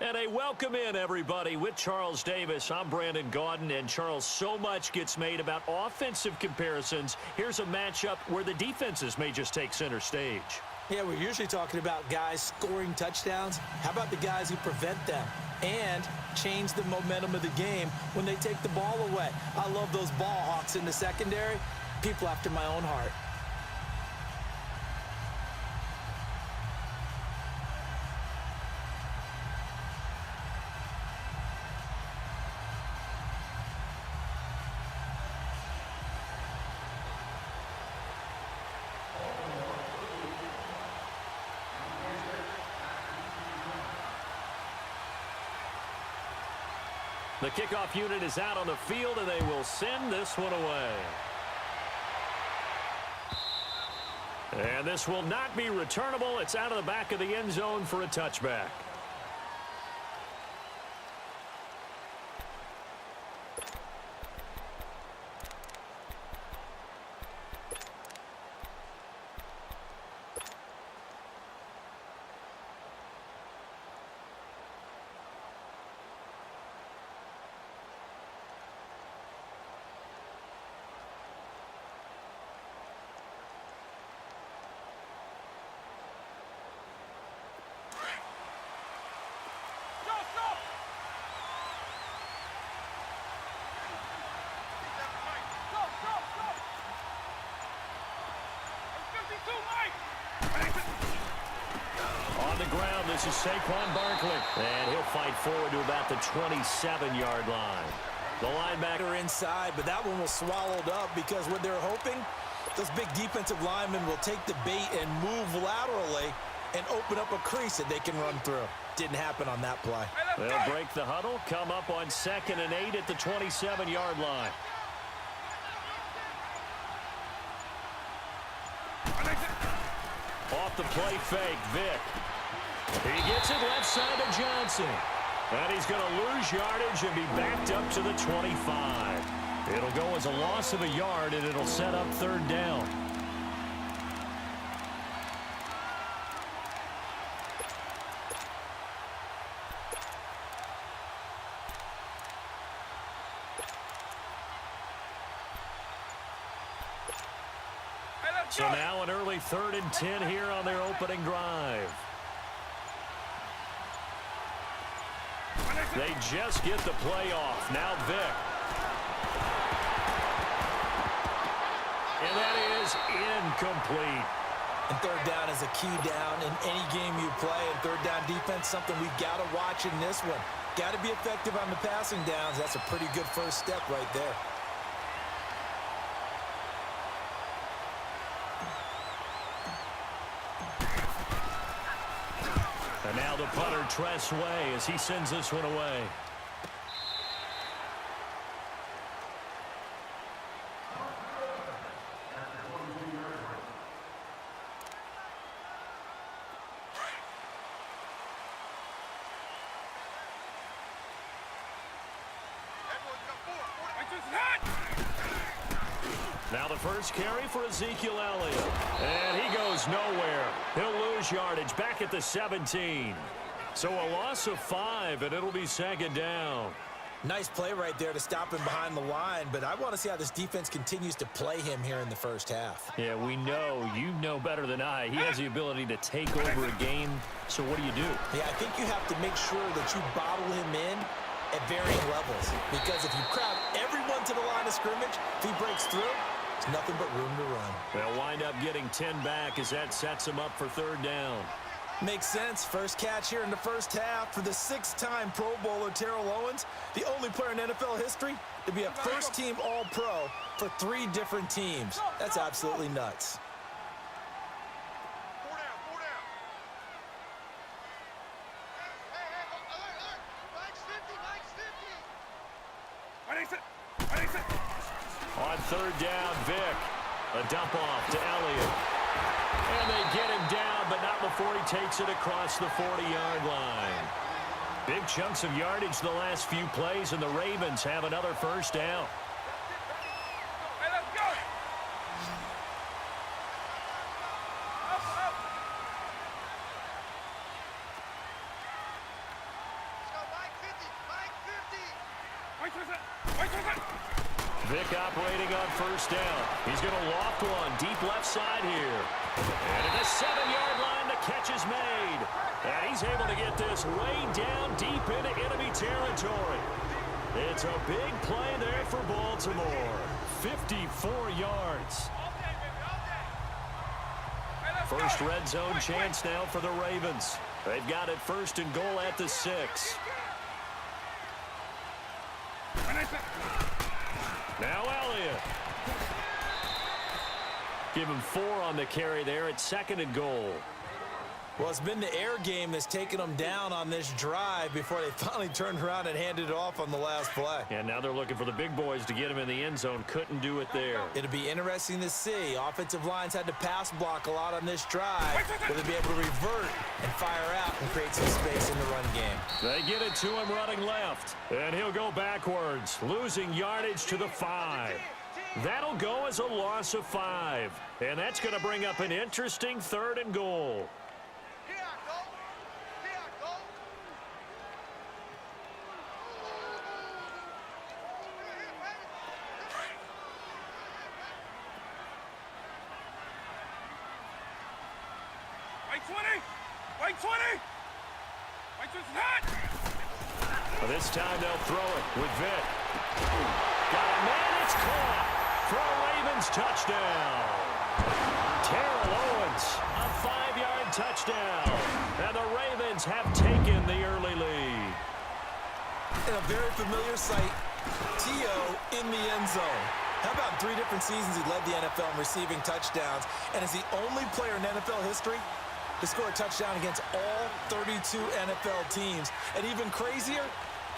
And a welcome in, everybody, with Charles Davis. I'm Brandon Gaudin, and Charles, so much gets made about offensive comparisons. Here's a matchup where the defenses may just take center stage. Yeah, we're usually talking about guys scoring touchdowns. How about the guys who prevent them and change the momentum of the game when they take the ball away? I love those ball hawks in the secondary. People after my own heart. The kickoff unit is out on the field, and they will send this one away. And this will not be returnable. It's out of the back of the end zone for a touchback. On the ground, this is Saquon Barkley. And he'll fight forward to about the 27-yard line. The linebacker inside, but that one was swallowed up because what they're hoping, those big defensive linemen will take the bait and move laterally and open up a crease that they can run through. Didn't happen on that play. They'll break the huddle, come up on 2nd and 8 at the 27-yard line. Off the play fake, Vick. He gets it left side to Johnson. And he's going to lose yardage and be backed up to the 25. It'll go as a loss of a yard, and it'll set up 3rd down. So now an early 3rd and 10 here on their opening drive. They just get the play off. Now Vick. And that is incomplete. And 3rd down is a key down in any game you play. And 3rd down defense, something we've got to watch in this one. Got to be effective on the passing downs. That's a pretty good first step right there. And now the punter, Tress Way, as he sends this one away. Now the first carry for Ezekiel Elliott. And he goes nowhere. He'll lose yardage back at the 17. So a loss of 5, and it'll be 2nd down. Nice play right there to stop him behind the line, but I want to see how this defense continues to play him here in the first half. Yeah, we know. You know better than I. He has the ability to take over a game. So what do you do? Yeah, I think you have to make sure that you bottle him in at varying levels. Because if you crowd everyone to the line of scrimmage, if he breaks through, there's nothing but room to run. They'll wind up getting 10 back as that sets them up for 3rd down. Makes sense. First catch here in the first half for the 6-time Pro Bowler Terrell Owens, the only player in NFL history to be a first-team All-Pro for 3 different teams. That's absolutely nuts. On 3rd down, Vick. A dump off to Elliott. And they get him down, but not before he takes it across the 40-yard line. Big chunks of yardage the last few plays, and the Ravens have another first down. Vic operating on first down. He's going to loft one deep left side here. And at the 7-yard line, the catch is made. And he's able to get this way down deep into enemy territory. It's a big play there for Baltimore. 54 yards. First red zone chance now for the Ravens. They've got it first and goal at the 6. Now Elliott. Give him 4 on the carry there at second and goal. Well, it's been the air game that's taken them down on this drive before they finally turned around and handed it off on the last play. And now they're looking for the big boys to get him in the end zone. Couldn't do it there. It'll be interesting to see. Offensive lines had to pass block a lot on this drive. Will they be able to revert and fire out and create some space in the run game? They get it to him running left. And he'll go backwards, losing yardage to the 5. That'll go as a loss of 5. And that's going to bring up an interesting third and goal. This time they'll throw it with Vic. Got a man, it's caught for a Ravens touchdown. Terrell Owens, a 5-yard touchdown. And the Ravens have taken the early lead. And a very familiar sight, T.O. in the end zone. How about 3 different seasons he led the NFL in receiving touchdowns and is the only player in NFL history to score a touchdown against all 32 NFL teams. And even crazier,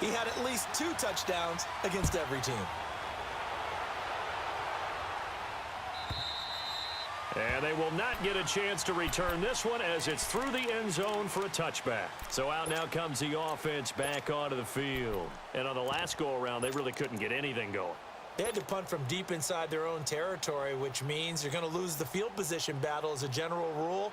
he had at least 2 touchdowns against every team. And they will not get a chance to return this one as it's through the end zone for a touchback. So out now comes the offense back onto the field. And on the last go-around, they really couldn't get anything going. They had to punt from deep inside their own territory, which means you're going to lose the field position battle as a general rule.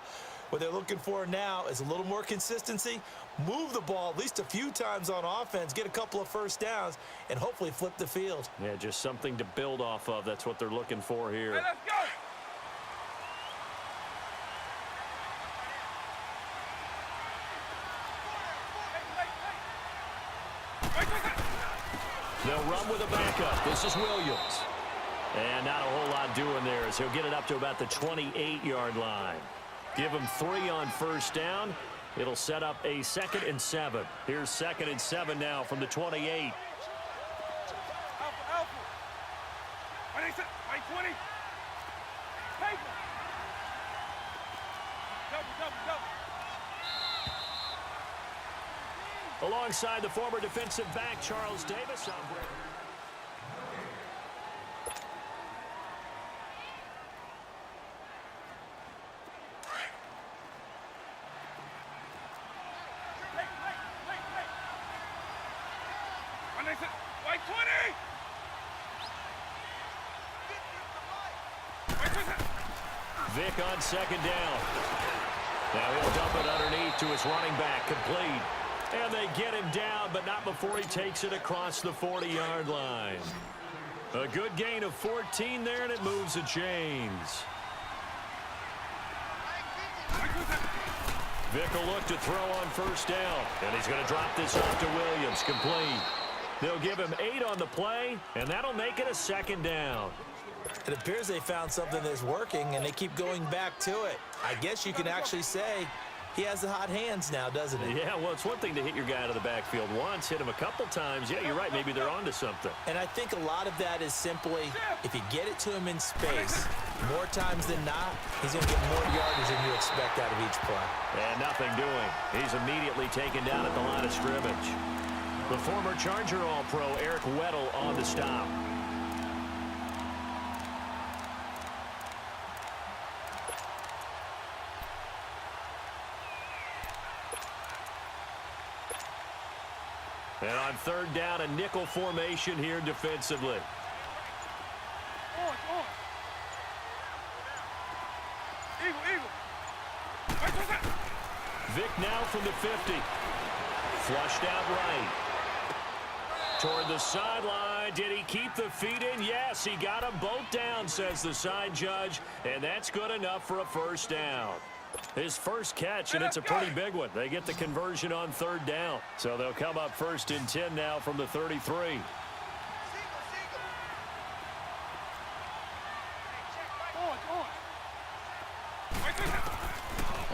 What they're looking for now is a little more consistency, move the ball at least a few times on offense, get a couple of first downs, and hopefully flip the field. Yeah, just something to build off of. That's what they're looking for here. Hey, let's go! They'll run with a backup. This is Williams. And not a whole lot doing there as he'll get it up to about the 28-yard line. Give him 3 on first down. It'll set up a 2nd and 7. Here's 2nd and 7 now from the 28. Alongside the former defensive back, Charles Davis. Vic on second down. Now he'll dump it underneath to his running back, complete. And they get him down, but not before he takes it across the 40-yard line. A good gain of 14 there, and it moves the chains. Vic will look to throw on first down, and he's going to drop this off to Williams, complete. They'll give him 8 on the play, and that'll make it a 2nd down. It appears they found something that's working, and they keep going back to it. I guess you can actually say he has the hot hands now, doesn't he? Yeah, well, it's one thing to hit your guy out of the backfield once, hit him a couple times. Yeah, you're right. Maybe they're onto something. And I think a lot of that is simply if you get it to him in space, more times than not, he's going to get more yardage than you expect out of each play. And nothing doing. He's immediately taken down at the line of scrimmage. The former Charger All-Pro Eric Weddle on the stop. And on third down, a nickel formation here defensively. Vic now from the 50. Flushed out right. Toward the sideline. Did he keep the feet in? Yes, he got them both down, says the side judge. And that's good enough for a first down. His first catch, and it's a pretty big one. They get the conversion on third down. So they'll come up 1st and 10 now from the 33.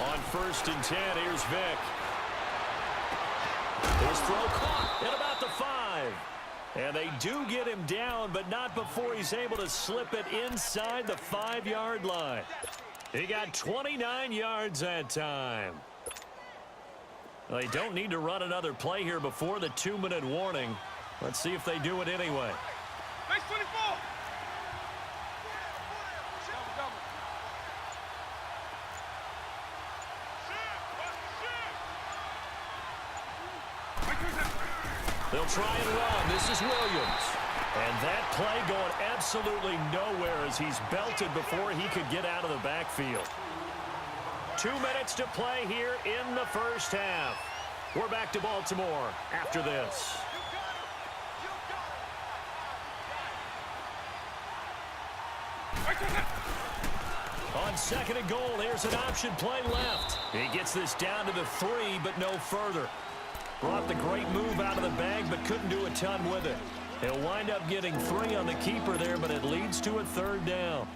On 1st and 10, here's Vick. His throw caught at about the 5. And they do get him down, but not before he's able to slip it inside the 5-yard line. He got 29 yards that time. Well, they don't need to run another play here before the 2-minute warning. Let's see if they do it anyway. Base 24. They'll try and run. This is Williams. And that play going absolutely nowhere as he's belted before he could get out of the backfield. 2 minutes to play here in the first half. We're back to Baltimore after this. On 2nd and goal, here's an option play left. He gets this down to the 3, but no further. Brought the great move out of the bag, but couldn't do a ton with it. He'll wind up getting 3 on the keeper there, but it leads to a 3rd down.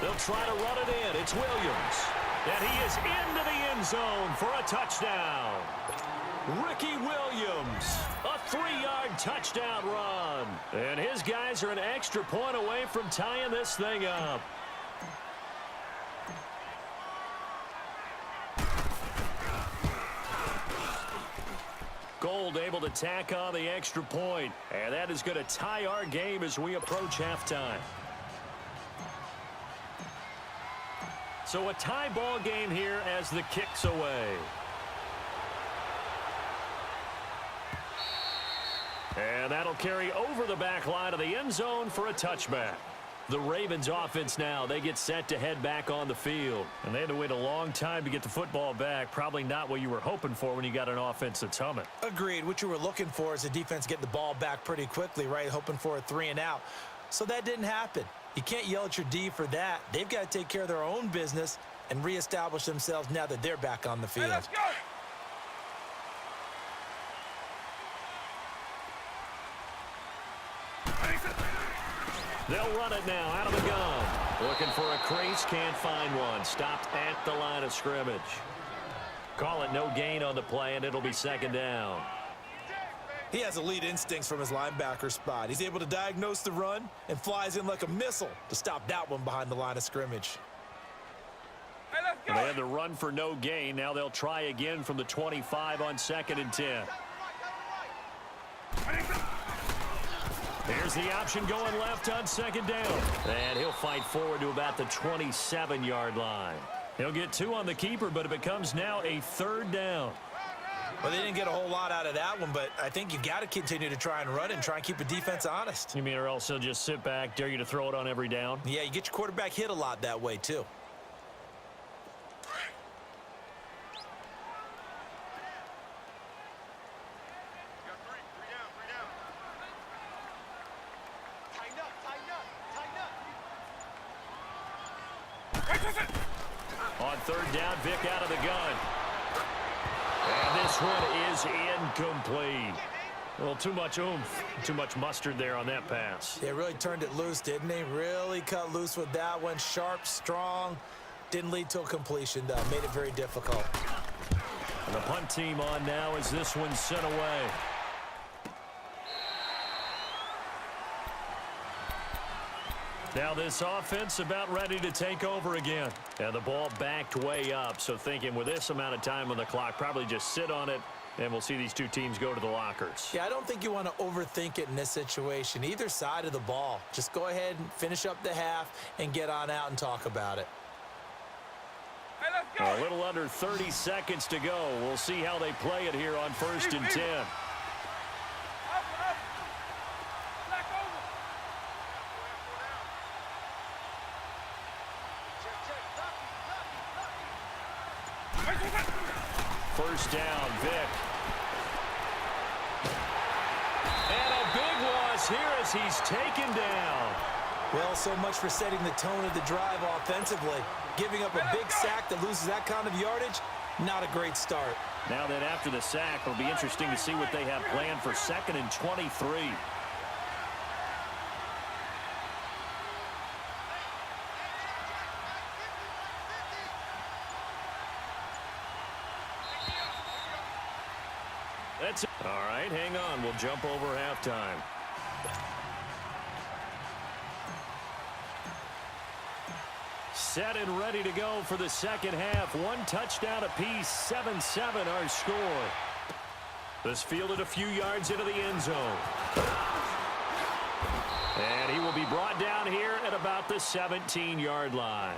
They'll try to run it in. It's Williams. And he is into the end zone for a touchdown. Ricky Williams, a 3-yard touchdown run. And his guys are an extra point away from tying this thing up. Gold able to tack on the extra point. And that is going to tie our game as we approach halftime. So a tie ball game here as the kick's away. And that'll carry over the back line of the end zone for a touchback. The Ravens offense now, they get set to head back on the field. And they had to wait a long time to get the football back. Probably not what you were hoping for when you got an offense that's humming. Agreed. What you were looking for is the defense getting the ball back pretty quickly, right? Hoping for a 3 and out. So that didn't happen. You can't yell at your D for that. They've got to take care of their own business and reestablish themselves now that they're back on the field. Hey, let's go. They'll run it now out of the gun. Looking for a crease, can't find one. Stopped at the line of scrimmage. Call it no gain on the play, and it'll be 2nd down. He has elite instincts from his linebacker spot. He's able to diagnose the run and flies in like a missile to stop that one behind the line of scrimmage. Hey, let's go. They had the run for no gain. Now they'll try again from the 25 on 2nd and 10. Here's the option going left on 2nd down. And he'll fight forward to about the 27-yard line. He'll get 2 on the keeper, but it becomes now a 3rd down. Well, they didn't get a whole lot out of that one, but I think you got to continue to try and run and try and keep the defense honest. You mean or else he'll just sit back, dare you to throw it on every down? Yeah, you get your quarterback hit a lot that way, too. On 3rd down, Vick out of the gun. And this one is incomplete. A little too much oomph, too much mustard there on that pass. They really turned it loose, didn't they? Really cut loose with that one. Sharp, strong. Didn't lead to a completion, though. Made it very difficult. And the punt team on now as this one's sent away. Now this offense about ready to take over again. And the ball backed way up, so thinking with this amount of time on the clock, probably just sit on it, and we'll see these two teams go to the lockers. Yeah, I don't think you want to overthink it in this situation. Either side of the ball. Just go ahead and finish up the half and get on out and talk about it. Hey, let's go. A little under 30 seconds to go. We'll see how they play it here on 1st and 10. First down, Vick. And a big loss here as he's taken down. Well, so much for setting the tone of the drive offensively. Giving up a big sack that loses that kind of yardage, not a great start. Now that after the sack, it'll be interesting to see what they have planned for 2nd and 23. That's it. All right, hang on. We'll jump over halftime. Set and ready to go for the second half. One touchdown apiece, 7-7 our score. This fielded a few yards into the end zone. And he will be brought down here at about the 17-yard line.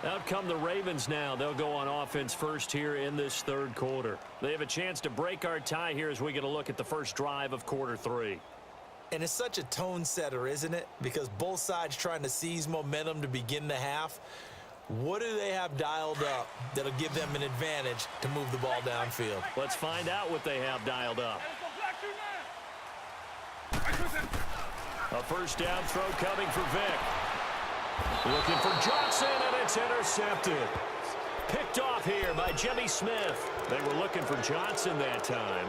Out come the Ravens now. They'll go on offense first here in this third quarter. They have a chance to break our tie here as we get a look at the first drive of quarter 3. And it's such a tone setter, isn't it? Because both sides trying to seize momentum to begin the half. What do they have dialed up that'll give them an advantage to move the ball downfield? Let's find out what they have dialed up. A first down throw coming for Vick. Looking for Johnson, and it's intercepted. Picked off here by Jimmy Smith. They were looking for Johnson that time.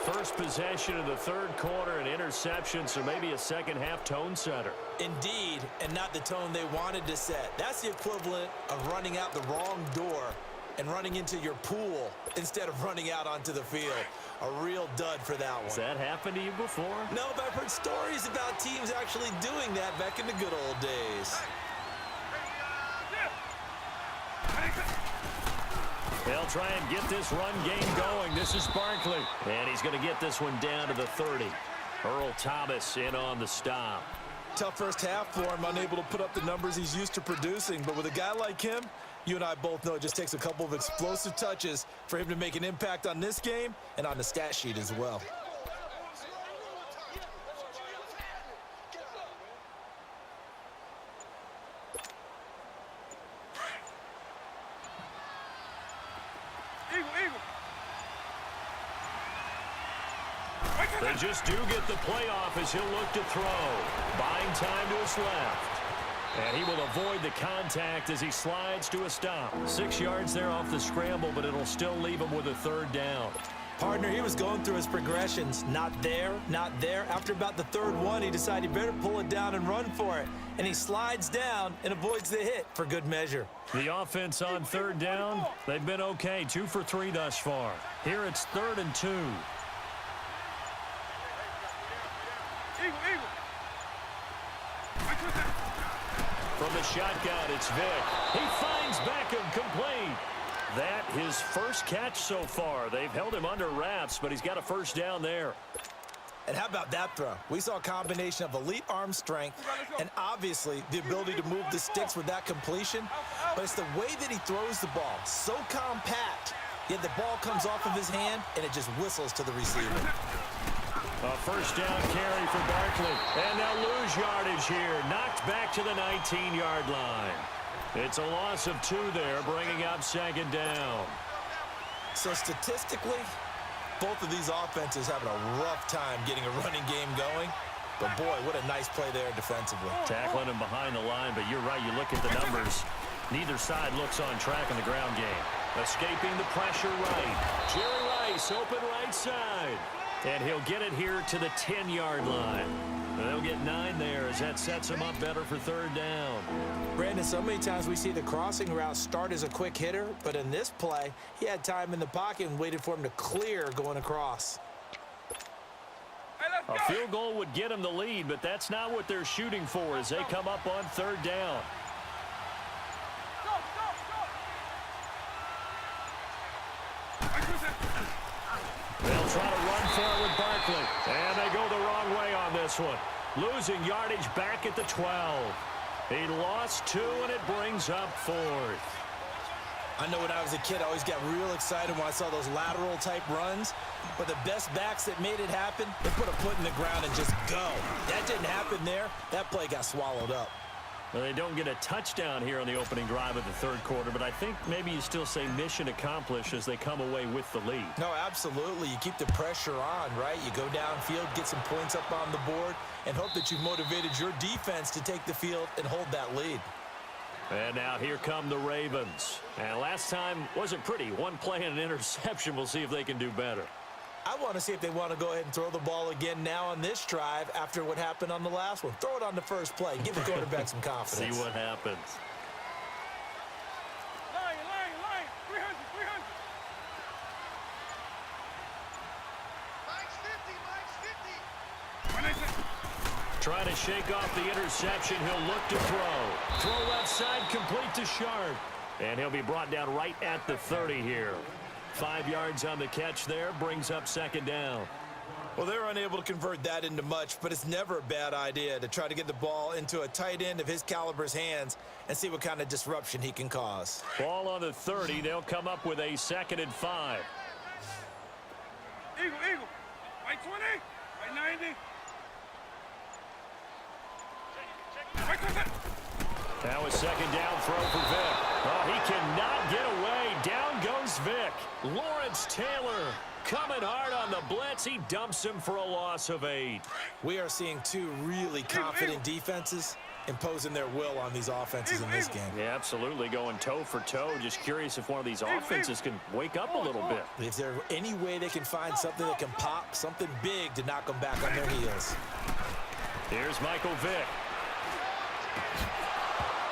First possession of the third quarter, an interception, so maybe a second-half tone setter. Indeed, and not the tone they wanted to set. That's the equivalent of running out the wrong door and running into your pool instead of running out onto the field. A real dud for that one. Has that happened to you before? No, but I've heard stories about teams actually doing that back in the good old days. They'll try and get this run game going. This is Barkley. And he's going to get this one down to the 30. Earl Thomas in on the stop. Tough first half for him, unable to put up the numbers he's used to producing. But with a guy like him, you and I both know it just takes a couple of explosive touches for him to make an impact on this game and on the stat sheet as well. They just do get the playoff as he'll look to throw. Buying time to his left. And he will avoid the contact as he slides to a stop. 6 yards there off the scramble, but it'll still leave him with a third down. Partner, he was going through his progressions. Not there, not there. After about the third one, he decided he better pull it down and run for it. And he slides down and avoids the hit for good measure. The offense on third down, they've been okay. 2 for 3 thus far. Here it's 3rd and 2. From the shotgun, it's Vick. He finds Beckham complete. That his first catch so far. They've held him under wraps, but he's got a first down there. And how about that throw? We saw a combination of elite arm strength and obviously the ability to move the sticks with that completion. But it's the way that he throws the ball. So compact, yet the ball comes off of his hand and it just whistles to the receiver. A first down carry for Barkley. And they'll lose yardage here. Knocked back to the 19-yard line. It's a loss of 2 there, bringing up 2nd down. So statistically, both of these offenses having a rough time getting a running game going. But boy, what a nice play there defensively. Tackling him behind the line, but you're right, you look at the numbers. Neither side looks on track in the ground game. Escaping the pressure right. Jerry Rice, open right side. And he'll get it here to the 10-yard line. They'll get 9 there as that sets him up better for 3rd down. Brandon, so many times we see the crossing route start as a quick hitter, but in this play, he had time in the pocket and waited for him to clear going across. A field goal would get him the lead, but that's not what they're shooting for as they come up on 3rd down. They'll try to run for it with Barkley. And they go the wrong way on this one. Losing yardage back at the 12. He lost 2, and it brings up 4th. I know when I was a kid, I always got real excited when I saw those lateral-type runs. But the best backs that made it happen, they put a foot in the ground and just go. That didn't happen there. That play got swallowed up. Well, they don't get a touchdown here on the opening drive of the third quarter, but I think maybe you still say mission accomplished as they come away with the lead. No, absolutely. You keep the pressure on, right? You go downfield, get some points up on the board, and hope that you've motivated your defense to take the field and hold that lead. And now here come the Ravens. And last time wasn't pretty. One play and an interception. We'll see if they can do better. I want to see if they want to go ahead and throw the ball again now on this drive after what happened on the last one. Throw it on the first play. Give the quarterback some confidence. See what happens. Line. 300. Mike's 50. Trying to shake off the interception. He'll look to throw. Throw left side, complete to Sharp. And he'll be brought down right at the 30 here. 5 yards on the catch there, brings up second down. Well, they were unable to convert that into much, but it's never a bad idea to try to get the ball into a tight end of his caliber's hands and see what kind of disruption he can cause. Ball on the 30. They'll come up with a 2nd and 5. Eagle. Mike 20. Mike 90. Mike 20. Now a second down throw for Vic. Oh, he cannot get away. Down goes Vic. Lawrence Taylor coming hard on the blitz. He dumps him for a loss of 8. We are seeing two really confident defenses imposing their will on these offenses in this game. Yeah, absolutely, going toe for toe. Just curious if one of these offenses can wake up a little bit. Is there any way they can find something that can pop, something big to knock them back on their heels? Here's Michael Vick.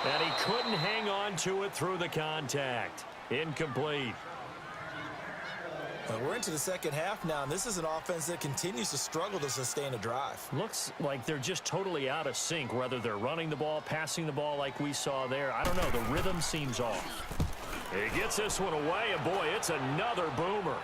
And he couldn't hang on to it through the contact. Incomplete. Well, we're into the second half now, and this is an offense that continues to struggle to sustain a drive. Looks like they're just totally out of sync, whether they're running the ball, passing the ball like we saw there. I don't know. The rhythm seems off. He gets this one away, and boy, it's another boomer.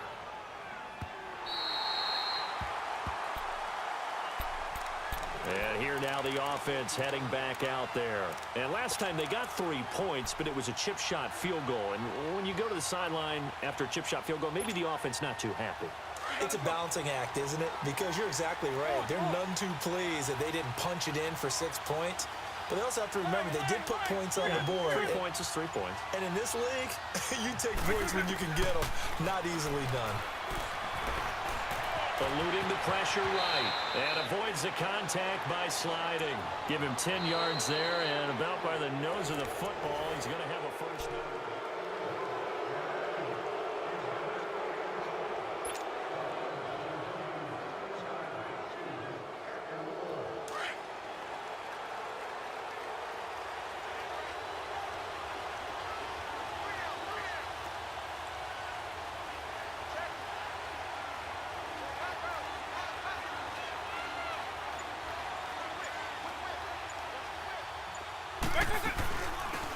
And here now the offense heading back out there. And last time they got 3 points, but it was a chip shot field goal. And when you go to the sideline after a chip shot field goal, maybe the offense not too happy. It's a balancing act, isn't it? Because you're exactly right. They're none too pleased that they didn't punch it in for 6 points. But they also have to remember they did put points on the board. 3 points is 3 points. And in this league, you take points when you can get them. Not easily done. Eluding the pressure right. And avoids the contact by sliding. Give him 10 yards there, and about by the nose of the football, he's going to have a first down.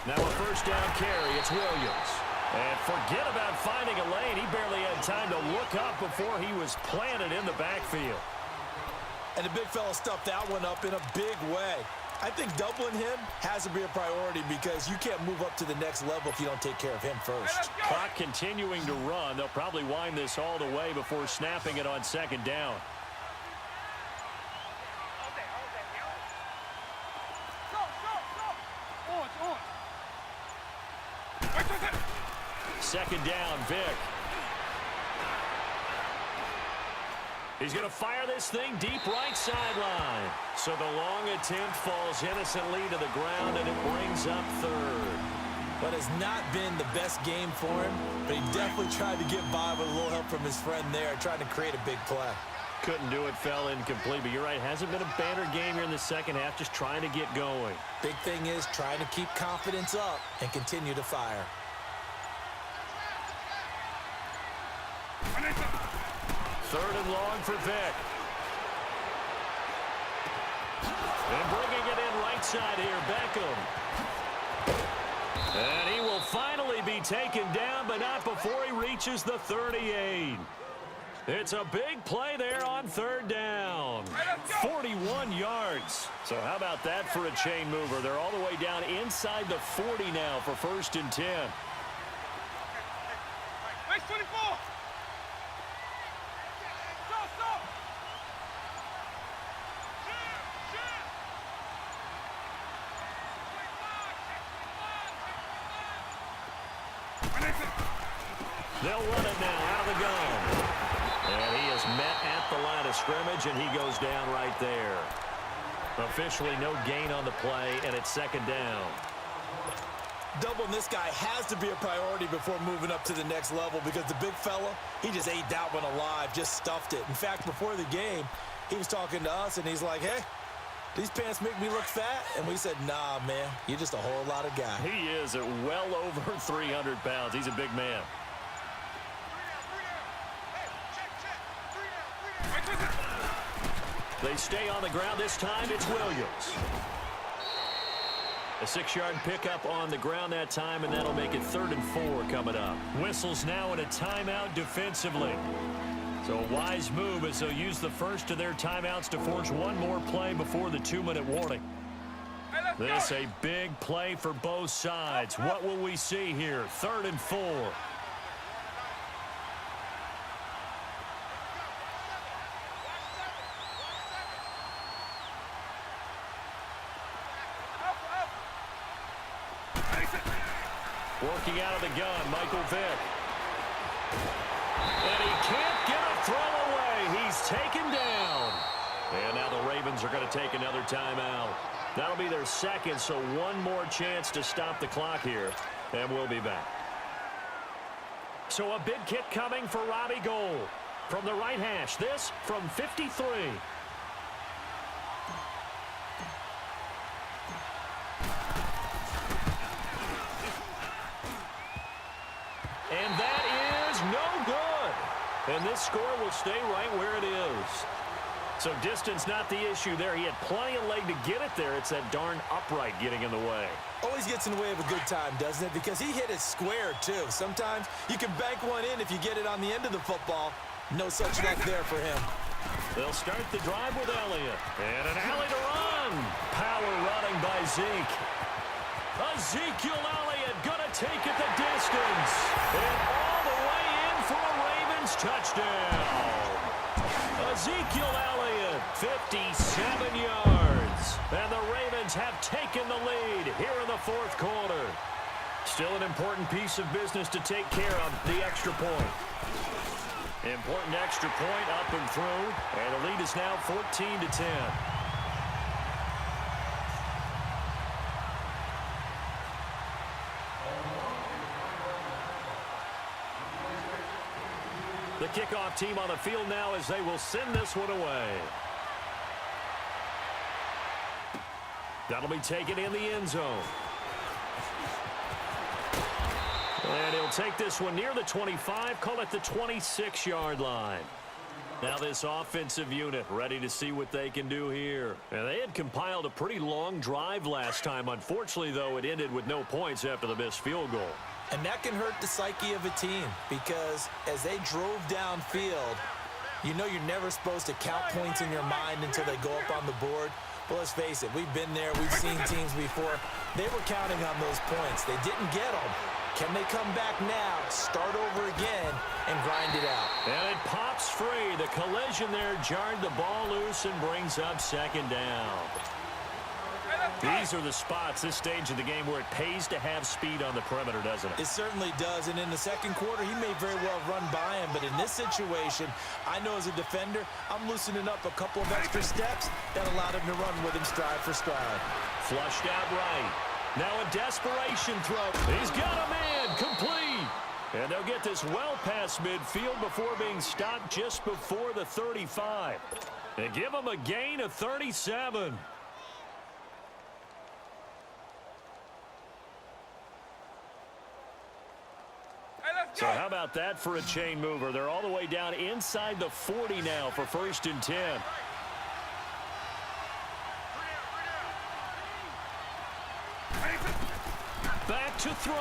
Now a first down carry. It's Williams. And forget about finding a lane. He barely had time to look up before he was planted in the backfield. And the big fella stuffed that one up in a big way. I think doubling him has to be a priority because you can't move up to the next level if you don't take care of him first. Clock continuing to run. They'll probably wind this all the way before snapping it on second down. Second down, Vic. He's going to fire this thing deep right sideline. So the long attempt falls innocently to the ground, and it brings up third. But has not been the best game for him, but he definitely tried to get by with a little help from his friend there, trying to create a big play. Couldn't do it, fell incomplete. But you're right, hasn't been a banner game here in the second half, just trying to get going. Big thing is trying to keep confidence up and continue to fire. Third and long for Vic. And bringing it in right side here, Beckham. And he will finally be taken down, but not before he reaches the 38. It's a big play there on third down. 41 yards. So how about that for a chain mover? They're all the way down inside the 40 now for 1st and 10. Nice 24. They'll run it now out of the gun. And he is met at the line of scrimmage, and he goes down right there. Officially no gain on the play, and it's second down. Doubling this guy has to be a priority before moving up to the next level because the big fella, he just ate that one alive, just stuffed it. In fact, before the game, he was talking to us, and he's like, hey, these pants make me look fat? And we said, nah, man, you're just a whole lot of guy. He is at well over 300 pounds. He's a big man. They stay on the ground. This time it's Williams. A 6-yard pickup on the ground that time, and that'll make it 3rd and 4 coming up. Whistles now in a timeout defensively. So a wise move as they'll use the first of their timeouts to force one more play before the 2-minute warning. This a big play for both sides. What will we see here? 3rd and 4. Working out of the gun, Michael Vick. And he can't get a throw away. He's taken down. And now the Ravens are going to take another timeout. That'll be their second, so one more chance to stop the clock here. And we'll be back. So a big kick coming for Robbie Gould. From the right hash, this from 53. And that is no good. And this score will stay right where it is. So distance not the issue there. He had plenty of leg to get it there. It's that darn upright getting in the way. Always gets in the way of a good time, doesn't it? Because he hit it square, too. Sometimes you can bank one in if you get it on the end of the football. No such luck there for him. They'll start the drive with Elliott. And an alley to run. Power running by Zeke. Ezekiel Elliott going to take it the distance. And all the way in for a Ravens touchdown. Ezekiel Elliott, 57 yards. And the Ravens have taken the lead here in the 4th quarter. Still an important piece of business to take care of, the extra point. Important extra point up and through. And the lead is now 14-10. The kickoff team on the field now as they will send this one away. That'll be taken in the end zone. And he'll take this one near the 25, call it the 26-yard line. Now this offensive unit ready to see what they can do here. And they had compiled a pretty long drive last time. Unfortunately, though, it ended with no points after the missed field goal. And that can hurt the psyche of a team because as they drove downfield, you know you're never supposed to count points in your mind until they go up on the board. But let's face it, we've been there. We've seen teams before. They were counting on those points. They didn't get them. Can they come back now, start over again, and grind it out? And it pops free. The collision there jarred the ball loose and brings up second down. These are the spots, this stage of the game, where it pays to have speed on the perimeter, doesn't it? It certainly does, and in the second quarter, he may very well run by him, but in this situation, I know as a defender, I'm loosening up a couple of extra steps that allowed him to run with him stride for stride. Flushed out right. Now a desperation throw. He's got a man, complete. And they'll get this well past midfield before being stopped just before the 35. They give him a gain of 37. So how about that for a chain mover? They're all the way down inside the 40 now for 1st and 10. Back to throw.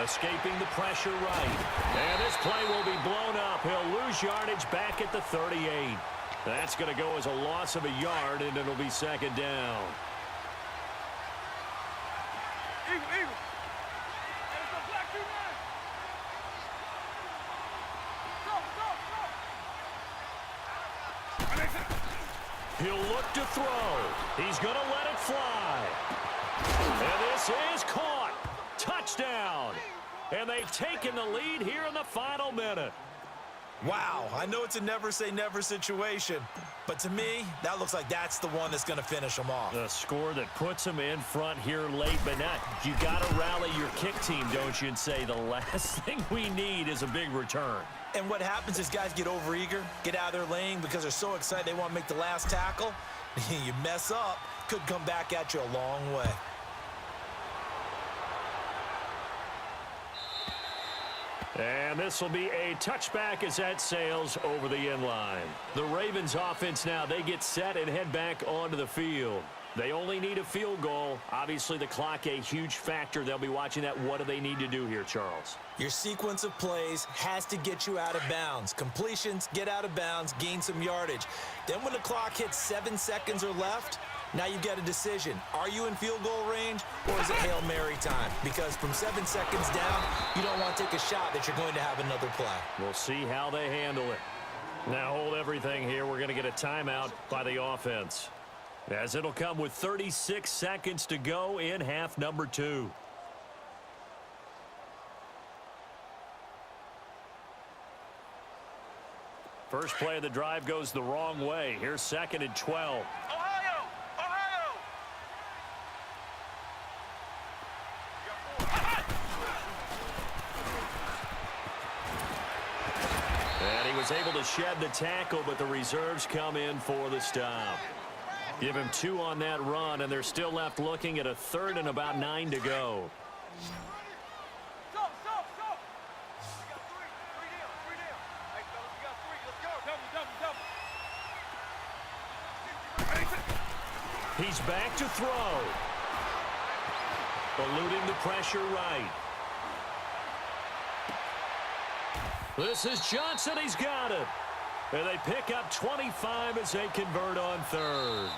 Escaping the pressure right. And this play will be blown up. He'll lose yardage back at the 38. That's going to go as a loss of a yard, and it'll be second down. Eagle. He'll look to throw. He's going to let it fly. And this is caught. Touchdown. And they've taken the lead here in the final minute. Wow, I know it's a never-say-never situation, but to me, that looks like that's the one that's going to finish them off. The score that puts them in front here late, but not. You got to rally your kick team, don't you, and say the last thing we need is a big return. And what happens is guys get overeager, get out of their lane because they're so excited they want to make the last tackle. You mess up, could come back at you a long way. And this will be a touchback as that sails over the end line. The Ravens offense now, they get set and head back onto the field. They only need a field goal. Obviously, the clock a huge factor. They'll be watching that. What do they need to do here, Charles? Your sequence of plays has to get you out of bounds. Completions, get out of bounds, gain some yardage. Then when the clock hits 7 seconds or left, now you've got a decision. Are you in field goal range or is it Hail Mary time? Because from 7 seconds down, you don't want to take a shot that you're going to have another play. We'll see how they handle it. Now hold everything here. We're going to get a timeout by the offense, as it'll come with 36 seconds to go in half number 2. First play of the drive goes the wrong way. Here's 2nd and 12. And he was able to shed the tackle, but the reserves come in for the stop. Give him 2 on that run, and they're still left looking at a 3rd and about 9 to go. He's back to throw. Eluding the pressure right. This is Johnson. He's got it. And they pick up 25 as they convert on 3rd.